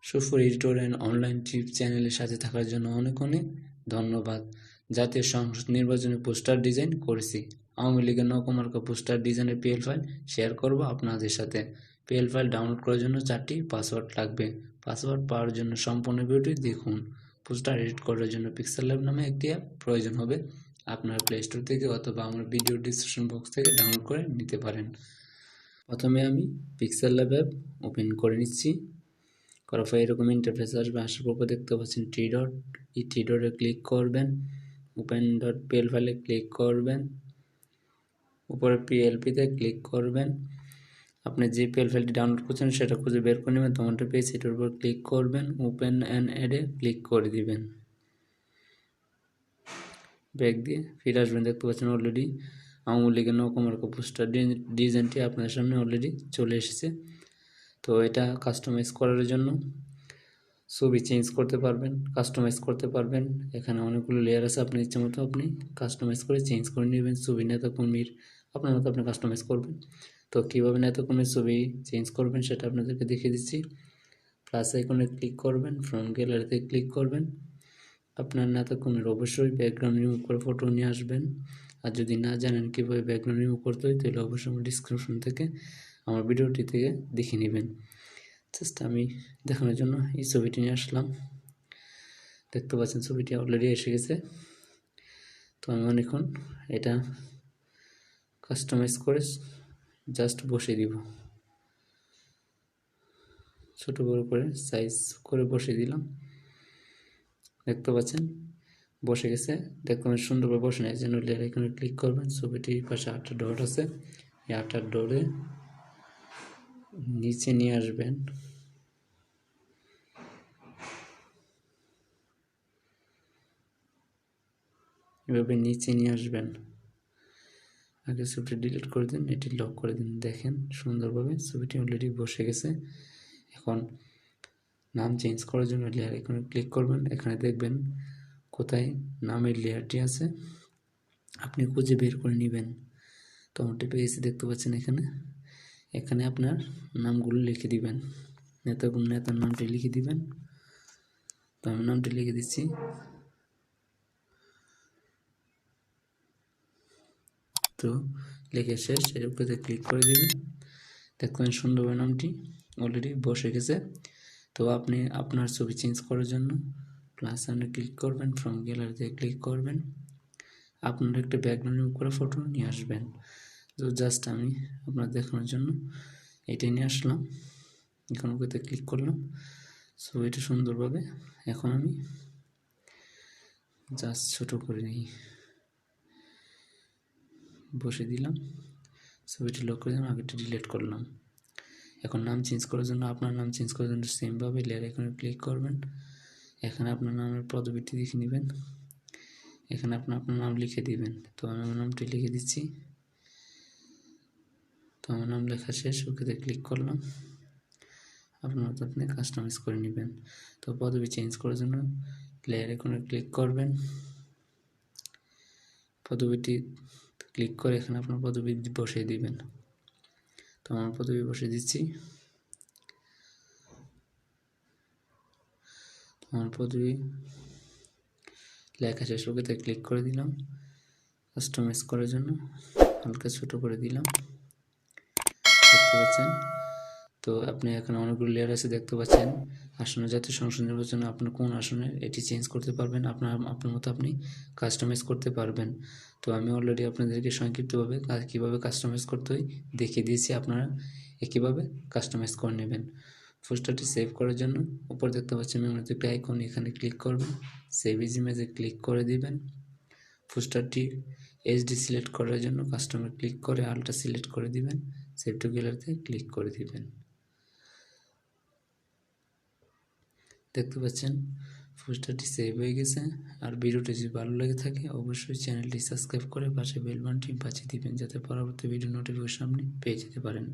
সুফুর editor and online tips চ্যানেলের সাথে থাকার জন্য অনেক অনেক ধন্যবাদ। জাতীয় সংসদ নির্বাচনে পোস্টার ডিজাইন করেছি। আওয়ামী লীগের নকমার্কা পোস্টার ডিজাইনের পিএল ফাইল শেয়ার করব আপনাদের সাথে। পিএল ফাইল ডাউনলোড করার জন্য 4টি পাসওয়ার্ড লাগবে। পাসওয়ার্ড পাওয়ার জন্য সম্পূর্ণ ভিডিওটি দেখুন। পোস্টার এডিট করার জন্য পিক্সেল ল্যাব নামে একটি অ্যাপ প্রয়োজন হবে। আপনার প্লে স্টোর থেকে অথবা আমার ভিডিও ডিসক্রিপশন বক্স থেকে ডাউনলোড করে নিতে পারেন। প্রথমে আমি পিক্সেল ল্যাব অ্যাপ ওপেন করে নিচ্ছি। করার পর এরকম ইন্টারফেস আসবে। আসার পর দেখতে পাচ্ছেন থ্রি ডট, এই থ্রি ডটে ক্লিক করবেন, ওপেন ডট পিএল ফাইলে ক্লিক করবেন, উপরে পিএলপিতে ক্লিক করবেন। আপনি যে পিএল ফাইলটি ডাউনলোড করছেন সেটা খুঁজে বের করে নেবেন। টমেটো পেজ এটার উপর ক্লিক করবেন, ওপেন অ্যান্ড অ্যাডে ক্লিক করে দিবেন। ব্যাক দিয়ে ফিরে আসবেন। দেখতে পাচ্ছেন অলরেডি আওয়ামী লীগের নকমার্কা পোস্টার ডিজাইনটি আপনার সামনে অলরেডি চলে এসেছে। তো এটা কাস্টমাইজ করার জন্য ছবি চেঞ্জ করতে পারবেন, কাস্টমাইজ করতে পারবেন। এখানে অনেকগুলো লেয়ার আছে, আপনি ইচ্ছে মতো আপনি কাস্টমাইজ করে চেঞ্জ করে নেবেন। ছবি নেতাকর্মীর আপনার মতো আপনি কাস্টমাইজ করবেন। তো কীভাবে নেতাকর্মীর ছবি চেঞ্জ করবেন সেটা আপনাদেরকে দেখিয়ে দিচ্ছি। প্লাস আইকনে ক্লিক করবেন, ফ্রম গ্যালারিতে ক্লিক করবেন। আপনার নেতাকর্মীর অবশ্যই ব্যাকগ্রাউন্ড রিমুভ করে ফটো নিয়ে আসবেন। আর যদি না জানেন কীভাবে ব্যাকগ্রাউন্ড রিমুভ করতে হয় তাহলে অবশ্যই আমার ডিসক্রিপশন থেকে আমার ভিডিওটি থেকে দেখে নেবেন। জাস্ট আমি দেখানোর জন্য এই ছবিটি নিয়ে আসলাম। দেখতে পাচ্ছেন ছবিটি অলরেডি এসে গেছে। তো আমি অনেকক্ষণ এটা কাস্টমাইজ করে জাস্ট বসিয়ে দিব, ছোটো বড়ো করে সাইজ করে বসিয়ে দিলাম। দেখতে পাচ্ছেন বসে গেছে। দেখতে পাচ্ছেন সুন্দরভাবে বসে নেয় জন্য লেয়ার এখানে ক্লিক করবেন। ছবিটির পাশে 8টা ডট আছে, এই 8টা ডটে নিচে নিয়ে আসবেন। এভাবে নিচে নিয়ে আসবেন। আগে ছবিটি ডিলিট করে দিন, এটি লক করে দিন। দেখেন সুন্দরভাবে ছবিটি অলরেডি বসে গেছে। এখন নাম চেঞ্জ করার জন্য লেয়ার এখানে ক্লিক করবেন। এখানে দেখবেন কোথায় নামের লেয়ারটি আছে, আপনি খুঁজে বের করে নেবেন। টমেটো পেয়েছি দেখতে পাচ্ছেন এখানে আপনার নামগুলো লিখে দিবেন। নেতার নামটি লিখে দিবেন। তো আমি নামটি লিখে দিচ্ছি। তো লিখে শেষ, এর উপরে ক্লিক করে দিবেন। দেখবেন সুন্দরভাবে নামটি অলরেডি বসে গেছে। তো আপনি আপনার ছবি চেঞ্জ করার জন্য প্লাস সামনে ক্লিক করবেন, ফ্রম গ্যালারিতে ক্লিক করবেন। আপনার একটা ব্যাকগ্রাউন্ড রিমুভ করে ফটো নিয়ে আসবেন। তো জাস্ট আমি আপনার দেখানোর জন্য এটাই নিয়ে আসলাম। এখন ওকেতে ক্লিক করলাম, ছবিটা সুন্দরভাবে এখন আমি জাস্ট ছোটো করে নিই, বসে দিলাম। ছবিটি লক করে দিলাম, আগেটা ডিলিট করলাম। এখন নাম চেঞ্জ করার জন্য আপনার নাম চেঞ্জ করার জন্য সেমভাবে লেয়ার এখানে ক্লিক করবেন। এখানে আপনার নামের পদবিটি লিখে নেবেন। এখানে আপনার নাম লিখে দিবেন। তো আমি আমার নামটি লিখে দিচ্ছি। তো আমার নাম লেখা শেষ, ওকেতে ক্লিক করলাম। আপনার মতো আপনি কাস্টমাইজ করে নেবেন। তো পদবি চেঞ্জ করার জন্য লেয়ার এখানে ক্লিক করবেন। পদবিটি ক্লিক করে এখানে আপনার পদবি বসিয়ে দিবেন। তো আমার পদবি বসিয়ে দিচ্ছি। আমার পদবি লেখা শেষ, ওকেতে ক্লিক করে দিলাম। কাস্টমাইজ করার জন্য হালকা ছোটো করে দিলাম, দেখতে পাচ্ছেন। তো আপনি এখানে অনেকগুলো লেয়ার আছে দেখতে পাচ্ছেন। আসন্ন জাতীয় সংসদ নির্বাচনে আপনার কোন আসনে এটি চেঞ্জ করতে পারবেন, আপনার মতো আপনি কাস্টমাইজ করতে পারবেন। তো আমি অলরেডি আপনাদেরকে সংক্ষিপ্তভাবে কীভাবে কাস্টমাইজ করতে হয় দেখিয়ে দিয়েছি। আপনারা একইভাবে কাস্টমাইজ করে নেবেন। পোস্টারটি সেভ করার জন্য উপর দেখতে পাচ্ছেন মেনুতে একটা আইকন, এখানে ক্লিক করবেন, সেভ ইজ ইমেজে ক্লিক করে দিবেন। পোস্টারটি এইচডি সিলেক্ট করার জন্য কাস্টমার ক্লিক করে আলট্রা সিলেক্ট করে দিবেন, সেভ টু গ্যালারিতে ক্লিক করে দিবেন। দেখতে পাচ্ছেন পোস্টারটি সেভ হয়ে গেছে। আর ভিডিওটি যদি ভালো লেগে থাকে অবশ্যই চ্যানেলটি সাবস্ক্রাইব করে পাশে বেল বাটনটি বাজিয়ে দিবেন, যাতে পরবর্তী ভিডিও নোটিফিকেশন আপনি পেয়ে যেতে পারেন।